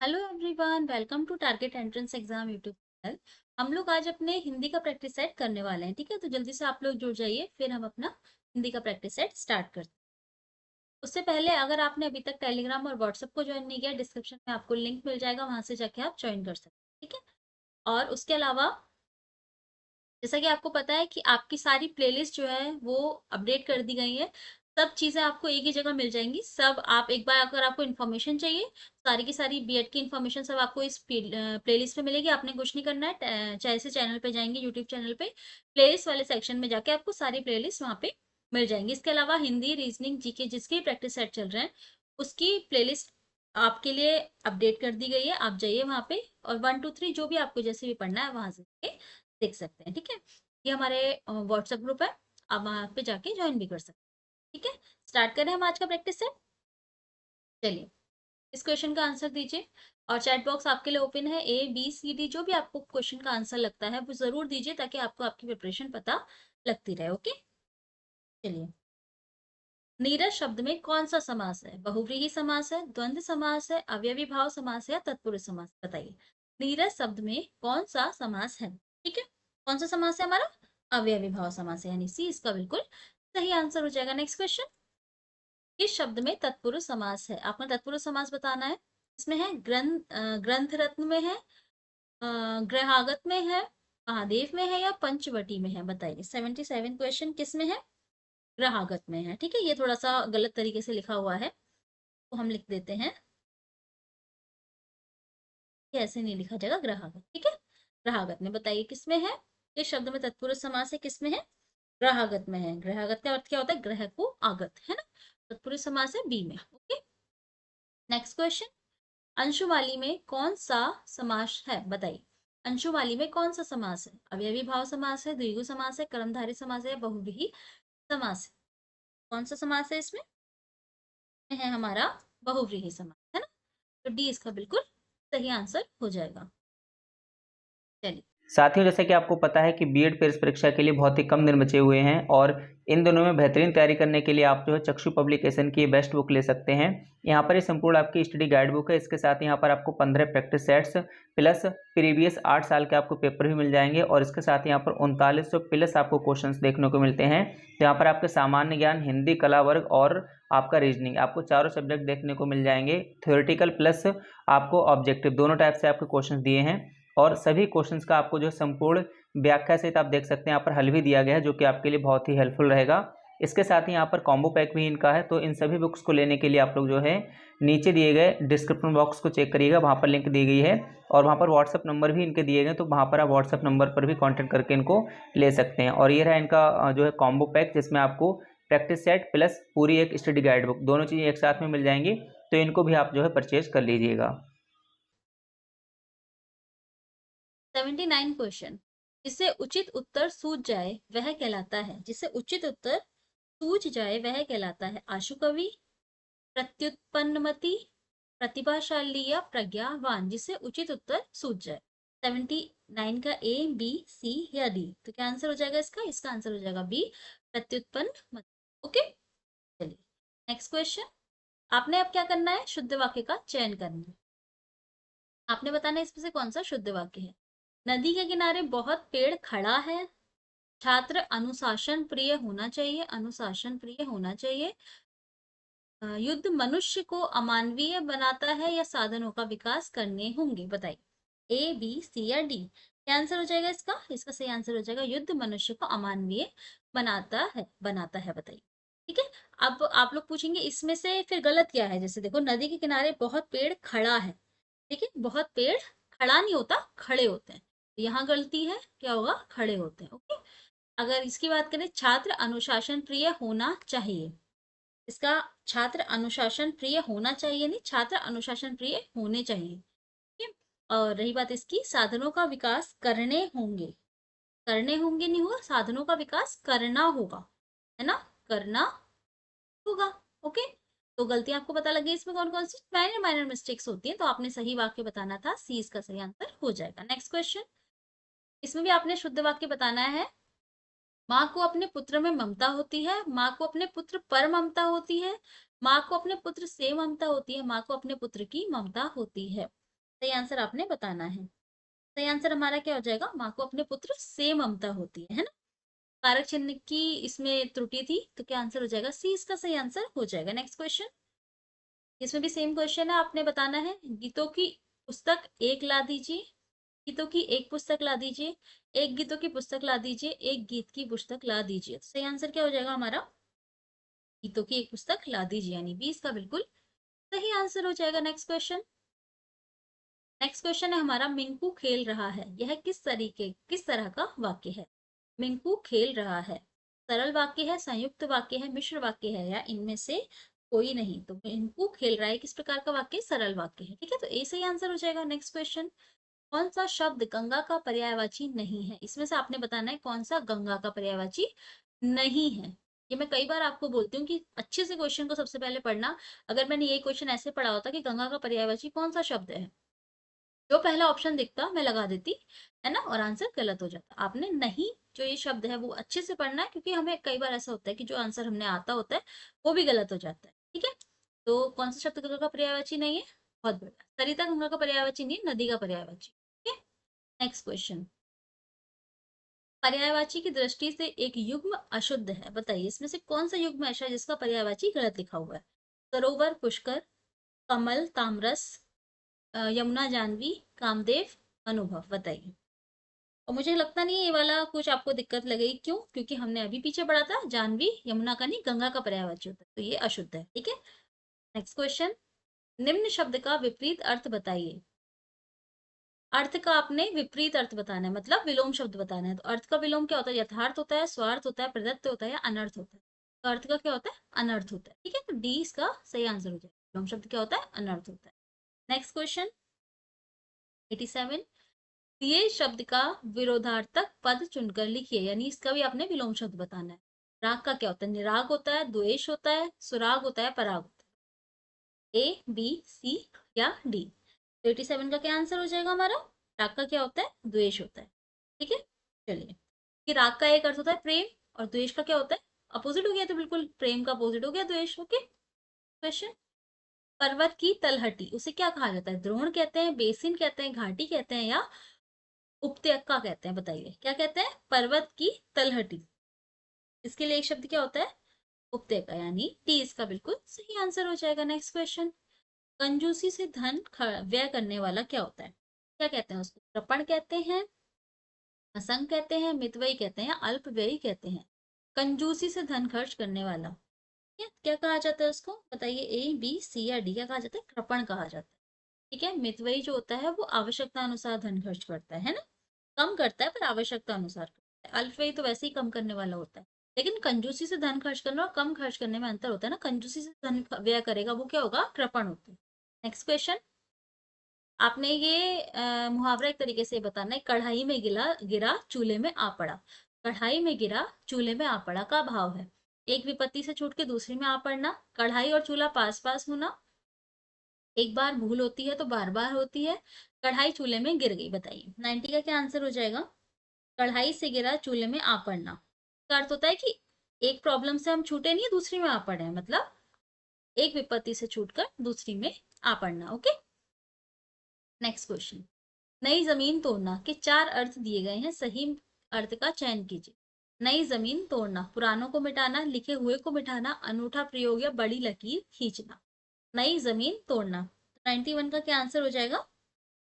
Hello everyone, welcome to target entrance exam YouTube channel. हम लोग आज अपने हिंदी का प्रैक्टिस सेट करने वाले हैं। ठीक है, तो जल्दी से आप लोग जुड़ जाइए, फिर हम अपना हिंदी का प्रैक्टिस सेट स्टार्ट करते हैं। उससे पहले अगर आपने अभी तक टेलीग्राम और व्हाट्सएप को ज्वाइन नहीं किया, डिस्क्रिप्शन में आपको लिंक मिल जाएगा, वहां से जाके आप ज्वाइन कर सकते हैं। ठीक है, और उसके अलावा जैसा कि आपको पता है कि आपकी सारी प्लेलिस्ट जो है वो अपडेट कर दी गई है। सब चीजें आपको एक ही जगह मिल जाएंगी। सब आप एक बार, अगर आपको इन्फॉर्मेशन चाहिए, सारी की सारी बीएड की इन्फॉर्मेशन सब आपको इस प्लेलिस्ट में मिलेगी। आपने कुछ नहीं करना है, चाहे से चैनल पे जाएंगे, यूट्यूब चैनल पे प्लेलिस्ट वाले सेक्शन में जाके आपको सारी प्लेलिस्ट वहाँ पे मिल जाएंगी। इसके अलावा हिंदी, रीजनिंग, जीके जिसके भी प्रैक्टिस सेट चल रहे हैं उसकी प्लेलिस्ट आपके लिए अपडेट कर दी गई है। आप जाइए वहाँ पे और 1 2 3 जो भी आपको जैसे भी पढ़ना है वहां से देख सकते हैं। ठीक है, ये हमारे व्हाट्सएप ग्रुप है, आप वहां पे जाके ज्वाइन भी कर सकते हैं। ठीक है, स्टार्ट करें हम आज का प्रैक्टिस सेट। चलिए, इस क्वेश्चन का आंसर दीजिए और चैट बॉक्स आपके लिए ओपन है। A B C D जो भी आपको क्वेश्चन का आंसर लगता है वो जरूर दीजिए, ताकि आपको आपकी प्रिपरेशन पता लगती रहे। ओके, चलिए। नीरस शब्द में कौन सा समास है? बहुव्रीहि समास है, द्वंद्व समास है, अवयवी भाव समास है या तत्पुरुष समास? बताइए, नीरस शब्द में कौन सा समास है? ठीक है, कौन सा समास है हमारा? अवयवी भाव समास है, यानी सी इसका बिल्कुल सही आंसर हो जाएगा। नेक्स्ट क्वेश्चन, किस शब्द में तत्पुरुष समास है? आपने तत्पुरुष समास बताना है। इसमें है ग्रंथ रत्न में है, ग्रहागत में है, महादेव में है या पंचवटी में है? बताइए, 77 क्वेश्चन किस में है? ग्रहागत में है। ठीक है, ये थोड़ा सा गलत तरीके से लिखा हुआ है, तो हम लिख देते हैं, ये ऐसे नहीं लिखा जाएगा, ग्रहागत। ठीक है, ग्रहागत में बताइए किस में है? किस शब्द में तत्पुरुष समास है, किस में है? ग्रहागत में है। ग्रहागत का अर्थ क्या होता है? ग्रह को आगत, है ना। तत्पुरुष समास है बी में। ओके, नेक्स्ट क्वेश्चन, अंशुमाली में कौन सा समास है? बताइए, अंशुमाली में कौन सा समास है? अवयवी भाव समास है, द्विगु समास है, कर्मधारय समास है या बहुव्रीहि समास है? कौन सा समास है इसमें? है हमारा बहुव्रीहि समास, है ना। तो डी इसका बिल्कुल सही आंसर हो जाएगा। चलिए, साथियों, जैसे कि आपको पता है कि बीएड पेस परीक्षा के लिए बहुत ही कम दिन बचे हुए हैं और इन दिनों में बेहतरीन तैयारी करने के लिए आप जो है चक्षु पब्लिकेशन की बेस्ट बुक ले सकते हैं। यहाँ पर ये संपूर्ण आपकी स्टडी गाइड बुक है। इसके साथ यहाँ पर आपको 15 प्रैक्टिस सेट्स प्लस प्रीवियस 8 साल के आपको पेपर भी मिल जाएंगे और इसके साथ यहाँ पर 3900 प्लस आपको क्वेश्चंस देखने को मिलते हैं। तो यहाँ पर आपके सामान्य ज्ञान, हिंदी, कला वर्ग और आपका रीजनिंग, आपको चारों सब्जेक्ट देखने को मिल जाएंगे। थ्योरेटिकल प्लस आपको ऑब्जेक्टिव, दोनों टाइप से आपके क्वेश्चन दिए हैं और सभी क्वेश्चंस का आपको जो संपूर्ण व्याख्या सहित आप देख सकते हैं, यहाँ पर हल भी दिया गया है, जो कि आपके लिए बहुत ही हेल्पफुल रहेगा। इसके साथ ही यहाँ पर कॉम्बो पैक भी इनका है। तो इन सभी बुक्स को लेने के लिए आप लोग जो है नीचे दिए गए डिस्क्रिप्शन बॉक्स को चेक करिएगा, वहाँ पर लिंक दी गई है और वहाँ पर व्हाट्सअप नंबर भी इनके दिए गए, तो वहाँ पर आप व्हाट्सअप नंबर पर भी कॉन्टैक्ट करके इनको ले सकते हैं। और ये रहा इनका जो है कॉम्बो पैक, जिसमें आपको प्रैक्टिस सेट प्लस पूरी एक स्टडी गाइड बुक, दोनों चीज़ें एक साथ में मिल जाएंगी। तो इनको भी आप जो है परचेज कर लीजिएगा। 79 क्वेश्चन, जिसे उचित उत्तर सूझ जाए वह कहलाता है। जिसे उचित उत्तर सूझ जाए वह कहलाता है आशु कवि, प्रत्युत्पन्नमति, प्रतिभाशाली या प्रज्ञावान। जिसे उचित उत्तर सूझ जाए। 79 का A B C या डी? तो क्या आंसर हो जाएगा इसका? इसका आंसर हो जाएगा बी, प्रत्युत्पन्न। ओके, चलिए, नेक्स्ट क्वेश्चन। आपने अब क्या करना है? शुद्ध वाक्य का चयन करना है। आपने बताना है इसमें से कौन सा शुद्ध वाक्य है। नदी के किनारे बहुत पेड़ खड़ा है, छात्र अनुशासन प्रिय होना चाहिए, अनुशासन प्रिय होना चाहिए, युद्ध मनुष्य को अमानवीय बनाता है या साधनों का विकास करने होंगे? बताइए, A B C या डी? क्या आंसर हो जाएगा इसका? इसका सही आंसर हो जाएगा युद्ध मनुष्य को अमानवीय बनाता है, बनाता है। बताइए, ठीक है। अब आप लोग पूछेंगे इसमें से फिर गलत क्या है। जैसे देखो, नदी के किनारे बहुत पेड़ खड़ा है, ठीक है, बहुत पेड़ खड़ा नहीं होता, खड़े होते हैं। तो यहाँ गलती है, क्या होगा? खड़े होते हैं। ओके, अगर इसकी बात करें, छात्र अनुशासन प्रिय होना चाहिए, इसका छात्र अनुशासन प्रिय होना चाहिए नहीं, छात्र अनुशासन प्रिय होने चाहिए। ठीक है, और रही बात इसकी, साधनों का विकास करने होंगे, करने होंगे नहीं होगा, साधनों का विकास करना होगा, है ना, करना होगा। ओके, तो गलतियां आपको पता लगी इसमें कौन कौन सी माइनर माइनर मिस्टेक्स होती हैं। तो आपने सही वाक्य बताना था, सी इसका सही आंसर हो जाएगा। नेक्स्ट क्वेश्चन, इसमें भी आपने शुद्ध वाक्य बताना है। माँ को अपने पुत्र में ममता होती है, माँ को अपने पुत्र पर ममता होती है, माँ को अपने पुत्र से ममता होती है, माँ को अपने पुत्र की ममता होती है। सही आंसर आपने बताना है। सही आंसर हमारा क्या हो जाएगा, माँ को अपने पुत्र से ममता होती है ना। कारक चिन्ह की इसमें त्रुटि थी, तो क्या आंसर हो जाएगा, सी इसका सही आंसर हो जाएगा। नेक्स्ट क्वेश्चन, इसमें भी सेम क्वेश्चन है, आपने बताना है गीतों की पुस्तक एक ला दीजिए, गीतों की एक पुस्तक ला दीजिए, एक गीतों की पुस्तक ला दीजिए, एक गीत की पुस्तक ला दीजिए। तो सही आंसर क्या हो जाएगा हमारा, गीतों की एक पुस्तक ला दीजिए, यानी 20 का बिल्कुल सही आंसर हो जाएगा। नेक्स्ट क्वेश्चन, नेक्स्ट क्वेश्चन है हमारा, मिंकू खेल रहा है, यह किस तरह का वाक्य है। मिंकू खेल रहा है, सरल वाक्य है, संयुक्त वाक्य है, मिश्र वाक्य है, या इनमें से कोई नहीं। तो मिंकू खेल रहा है किस प्रकार का वाक्य, सरल वाक्य है, ठीक है, तो ए सही आंसर हो जाएगा। नेक्स्ट क्वेश्चन, कौन सा शब्द गंगा का पर्यायवाची नहीं है, इसमें से आपने बताना है कौन सा गंगा का पर्यायवाची नहीं है। ये मैं कई बार आपको बोलती हूँ कि अच्छे से क्वेश्चन को सबसे पहले पढ़ना। अगर मैंने ये क्वेश्चन ऐसे पढ़ा होता कि गंगा का पर्यायवाची कौन सा शब्द है, जो पहला ऑप्शन दिखता मैं लगा देती, है ना, और आंसर गलत हो जाता। आपने नहीं, जो ये शब्द है वो अच्छे से पढ़ना है, क्योंकि हमें कई बार ऐसा होता है कि जो आंसर हमने आता होता है वो भी गलत हो जाता है, ठीक है। तो कौन सा शब्द गंगा का पर्यायवाची नहीं है, बहुत बढ़िया, सरिता गंगा का पर्यायवाची नहीं, नदी का पर्यायवाची, ठीक है। नेक्स्ट क्वेश्चन, पर्यायवाची की दृष्टि से एक युग्म अशुद्ध है, बताइए इसमें से कौन सा युग्म ऐसा है जिसका पर्यायवाची गलत लिखा हुआ है। सरोवर, पुष्कर, कमल, तामरस, यमुना, जानवी, कामदेव, अनुभव, बताइए। और मुझे लगता नहीं ये वाला कुछ आपको दिक्कत लगेगी, क्यों, क्योंकि हमने अभी पीछे पढ़ा था जानवी यमुना का नहीं, गंगा का पर्यायवाची होता है, तो ये अशुद्ध है, ठीक है। नेक्स्ट क्वेश्चन, निम्न शब्द का विपरीत अर्थ बताइए। अर्थ का आपने विपरीत अर्थ बताना है, मतलब विलोम शब्द बताना है। तो अर्थ का विलोम क्या होता है, यथार्थ होता है, स्वार्थ होता है, प्रदत्त होता है, या अनर्थ होता है। तो अर्थ का क्या होता है, अनर्थ होता है, ठीक है, तो डी इसका सही आंसर हो जाएगा। विलोम शब्द क्या होता है, अनर्थ होता है। नेक्स्ट क्वेश्चन 87, दिए शब्द का विरोधार्थक पद चुनकर लिखिए, यानी इसका भी आपने विलोम शब्द बताना है। राग का क्या होता है, निराग होता है, द्वेष होता है, सुराग होता है, पराग होता है, ए बी सी या डी। तो 87 का क्या आंसर हो जाएगा हमारा, राग का क्या होता है, द्वेष होता है, ठीक है। चलिए, कि राग का एक अर्थ होता है प्रेम, और द्वेष का क्या होता है, अपोजिट हो गया, तो बिल्कुल प्रेम का अपोजिट हो गया द्वेष, ओके। क्वेश्चन, पर्वत की तलहटी उसे क्या कहा जाता है, द्रोण कहते हैं, बेसिन कहते हैं, घाटी कहते हैं, या उपत्यका कहते हैं, बताइए क्या कहते हैं, पर्वत की तलहटी, इसके लिए एक शब्द क्या होता है, उपत्यका, यानी टी इसका बिल्कुल सही आंसर हो जाएगा। नेक्स्ट क्वेश्चन, कंजूसी से धन व्यय करने वाला क्या होता है, क्या कहते हैं उसको, कृपण कहते हैं, असंग कहते हैं, मितव्ययी कहते हैं, या अल्पव्ययी कहते हैं। कंजूसी से धन खर्च करने वाला क्या कहा जाता है उसको, बताइए, ए बी सी या डी, क्या कहा जाता है, कृपण कहा जाता है, ठीक है। मितव्ययी जो होता है वो आवश्यकता अनुसार धन खर्च करता है ना, कम करता है पर आवश्यकता अनुसार करता है। अल्पव्ययी तो वैसे ही कम करने वाला होता है, लेकिन कंजूसी से धन खर्च करना और कम खर्च करने में अंतर होता है ना, कंजूसी से धन व्यय करेगा वो क्या होगा, कृपण होता है। नेक्स्ट क्वेश्चन, आपने ये मुहावरा एक तरीके से बताना है, कढ़ाई में गिरा गिरा चूल्हे में आ पड़ा। कढ़ाई में गिरा चूल्हे में आ पड़ा का भाव है, एक विपत्ति से छूट के दूसरी में आ पड़ना, कढ़ाई और चूल्हा पास पास होना, एक बार भूल होती है तो बार बार होती है, कढ़ाई चूल्हे में गिर गई, बताइए 90 का क्या आंसर हो जाएगा। कढ़ाई से गिरा चूल्हे में आ पड़ना का अर्थ होता है कि एक प्रॉब्लम से हम छूटे नहीं, दूसरी में आ पड़े हैं, मतलब एक विपत्ति से छूटकर दूसरी में आ पड़ना, ओके। नेक्स्ट क्वेश्चन, नई जमीन तोड़ना के 4 अर्थ दिए गए हैं, सही अर्थ का चयन कीजिए। नई जमीन तोड़ना, पुरानों को मिटाना, लिखे हुए को मिटाना, अनूठा प्रयोग या बड़ी लकीर खींचना। नई जमीन तोड़ना, 91 का क्या आंसर हो जाएगा,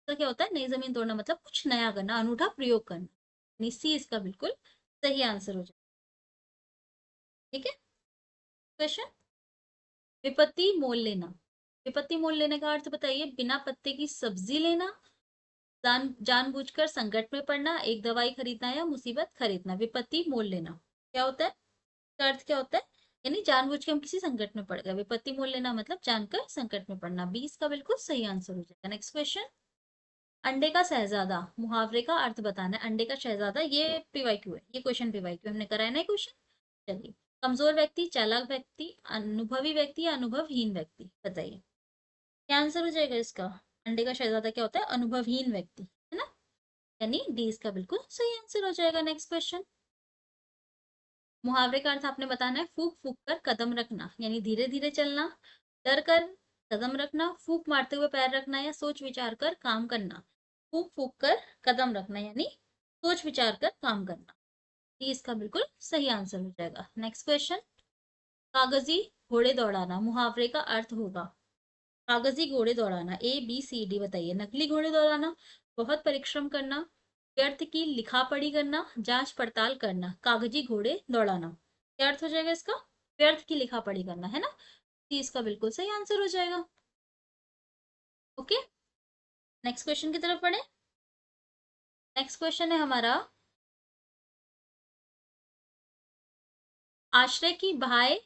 तो क्या होता है, नई जमीन तोड़ना मतलब कुछ नया करना, अनूठा प्रयोग करना, सी इसका बिल्कुल सही आंसर हो जाएगा, ठीक है। क्वेश्चन, विपत्ति मोल लेना, विपत्ति मोल लेने का अर्थ बताइए, बिना पत्ते की सब्जी लेना, जानबूझकर संकट में पड़ना, एक दवाई खरीदना, या मुसीबत खरीदना। विपत्ति मोल लेना क्या होता है, इसका अर्थ क्या होता है, यानी जानबूझ के हम किसी संकट में पड़ गए, विपत्ति मोल लेना मतलब जानकर संकट में पड़ना, 20 का बिल्कुल सही आंसर हो जाएगा। नेक्स्ट क्वेश्चन, अंडे का शहजादा मुहावरे का अर्थ बताना है। अंडे का शहजादा, ये पीवाईक्यू है, ये क्वेश्चन पीवाईक्यू हमने कराया ना क्वेश्चन। चलिए, कमजोर व्यक्ति, चालाक व्यक्ति, अनुभवी व्यक्ति, या अनुभवहीन व्यक्ति, बताइए क्या आंसर हो जाएगा इसका। अंडे का शहजादा क्या होता है, अनुभवहीन व्यक्ति, है ना, यानी डी इसका बिल्कुल सही आंसर हो जाएगा। नेक्स्ट क्वेश्चन, मुहावरे का अर्थ आपने बताना है, फूक फूक कर कदम रखना, यानी धीरे धीरे चलना, डर कर कदम रखना, फूंक मारते हुए पैर रखना या सोच विचार कर काम करना। फूंक फूंक कर कदम रखना यानी सोच विचार कर काम करना। ये इसका बिल्कुल सही आंसर हो जाएगा। नेक्स्ट क्वेश्चन, कागजी घोड़े दौड़ाना मुहावरे का अर्थ होगा। कागजी घोड़े दौड़ाना, ABCD बताइए। नकली घोड़े दौड़ाना, बहुत परिश्रम करना, व्यर्थ की लिखा पढ़ी करना, जांच पड़ताल करना। कागजी घोड़े दौड़ाना, क्या अर्थ हो जाएगा इसका? व्यर्थ की लिखा पढ़ी करना, है ना? ये इसका बिल्कुल सही आंसर हो जाएगा। ओके, नेक्स्ट क्वेश्चन की तरफ बढ़े। नेक्स्ट क्वेश्चन है हमारा, आश्रय की बाह्य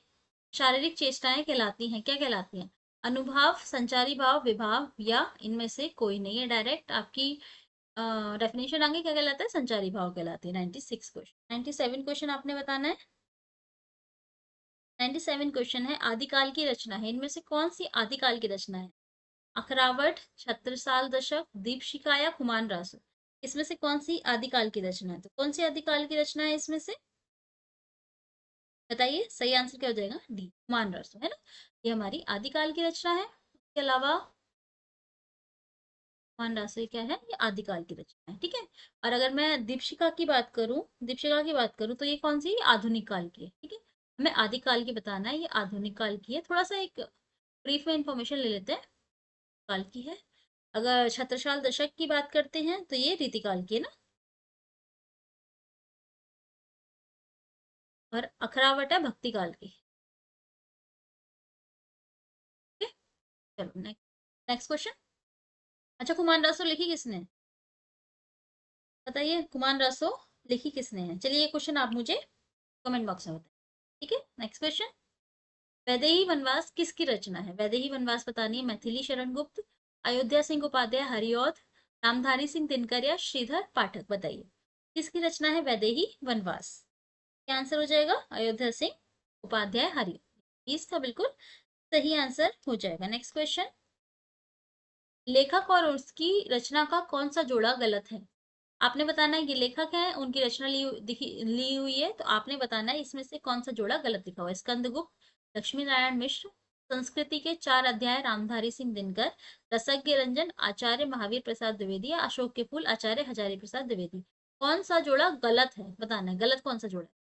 शारीरिक चेष्टाएं कहलाती हैं, क्या कहलाती हैं? अनुभाव, संचारी भाव, विभाव या इनमें से कोई नहीं। है डायरेक्ट आपकी डेफिनेशन आगे क्या कहलाता है? संचारी भाव कहलाती है। 96 क्वेश्चन, 97 क्वेश्चन आपने बताना है। 97 क्वेश्चन है, आदिकाल की रचना है, इनमें से कौन सी आदिकाल की रचना है? अखरावट, छत्रसाल दशक, दीपशिखा या कुमार रासो। इसमें से कौन सी आदिकाल की रचना है? तो कौन सी आदिकाल की रचना है इसमें से? बताइए, सही आंसर क्या हो जाएगा? डी, कुमार रासो, है ना? ये हमारी आदिकाल की रचना है। इसके अलावा कुमार रासो क्या है? ये आदिकाल की रचना है, ठीक है। और अगर मैं दीपशिखा की बात करूं, दीपशिखा की बात करूं तो ये कौन सी? आधुनिक काल की है, ठीक है। हमें आदिकाल की बताना है, ये आधुनिक काल की है। थोड़ा सा एक ब्रीफ में इंफॉर्मेशन ले लेते हैं। काल की है। अगर छत्रसाल दशक की बात करते हैं तो ये रीतिकाल की है ना। और अखरावट है भक्ति काल की, ठीक है। चलो नेक्स्ट, नेक्स्ट क्वेश्चन। अच्छा, कुमार रासो लिखी किसने? बताइए, कुमार रासो लिखी किसने है? चलिए ये क्वेश्चन आप मुझे कमेंट बॉक्स में बताइए, ठीक है। नेक्स्ट क्वेश्चन, वैदेही वनवास किसकी रचना है? वैदेही वनवास बतानी है, मैथिली शरण गुप्त, अयोध्या सिंह उपाध्याय हरिऔध, नामधारी सिंह दिनकर या श्रीधर पाठक। बताइए किसकी रचना है वैदेही वनवास? क्या आंसर हो जाएगा? अयोध्या सिंह उपाध्याय हरिऔध, इसका बिल्कुल सही आंसर हो जाएगा। नेक्स्ट क्वेश्चन, लेखक और उसकी रचना का कौन सा जोड़ा गलत है? आपने बताना है, ये लेखक है, उनकी रचना ली हुई है, तो आपने बताना है इसमें से कौन सा जोड़ा गलत लिखा हुआ है। स्कंदगुप्त, लक्ष्मी नारायण मिश्र, संस्कृति के 4 अध्याय रामधारी सिंह दिनकर, रसज्ञ रंजन आचार्य महावीर प्रसाद द्विवेदी या अशोक के फूल आचार्य हजारी प्रसाद द्विवेदी। कौन सा जोड़ा गलत है? बताना है गलत कौन सा जोड़ा है।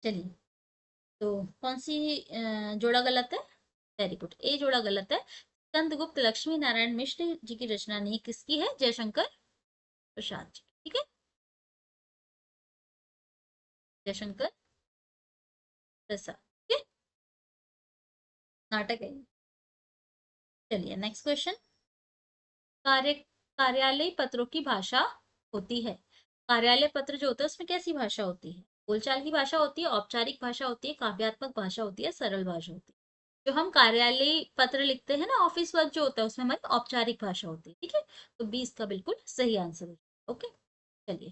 चलिए, तो कौन सी जोड़ा गलत है? वेरी गुड, ए जोड़ा गलत है। स्कंदगुप्त लक्ष्मी नारायण मिश्र जी की रचना नहीं, किसकी है? जयशंकर प्रसाद जी, ठीक है। जयशंकर प्रसाद, ठीक है, नाटक है। चलिए नेक्स्ट क्वेश्चन, कार्य कार्यालय पत्रों की भाषा होती है। कार्यालय पत्र जो होता है उसमें कैसी भाषा होती है? बोलचाल की भाषा होती है, औपचारिक भाषा होती है, काव्यात्मक भाषा होती है, सरल भाषा होती है। जो हम कार्यालय पत्र लिखते हैं ना, ऑफिस वर्क जो होता है, उसमें हमारी औपचारिक भाषा होती है, ठीक है। तो 20 का बिल्कुल सही आंसर है। ओके, चलिए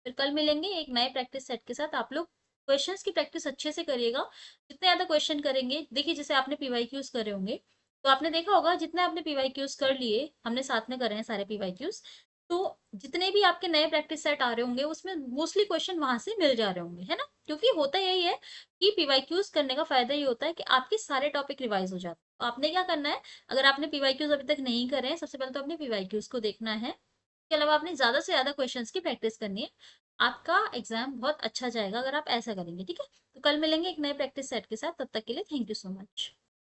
फिर कल मिलेंगे एक नए प्रैक्टिस सेट के साथ। आप लोग क्वेश्चंस की प्रैक्टिस अच्छे से करिएगा। जितने ज्यादा क्वेश्चन करेंगे, देखिए जैसे आपने पीवाईक्यूज करे होंगे, तो आपने देखा होगा जितने आपने पीवाईक्यूज कर लिए, हमने साथ में करे हैं सारे पीवाईक्यूज, तो जितने भी आपके नए प्रैक्टिस सेट आ रहे होंगे उसमें मोस्टली क्वेश्चन वहां से मिल जा रहे होंगे, है ना। क्योंकि होता यही है कि पीवाईक्यूज करने का फायदा ये होता है कि आपके सारे टॉपिक रिवाइज हो जाते हैं। तो आपने क्या करना है, अगर आपने पीवाईक्यूज अभी तक नहीं करे हैं, सबसे पहले तो आपने पीवाईक्यूज को देखना है। इसके अलावा आपने ज्यादा से ज्यादा क्वेश्चंस की प्रैक्टिस करनी है। आपका एग्जाम बहुत अच्छा जाएगा अगर आप ऐसा करेंगे, ठीक है। तो कल मिलेंगे एक नए प्रैक्टिस सेट के साथ, तब तक के लिए थैंक यू सो मच।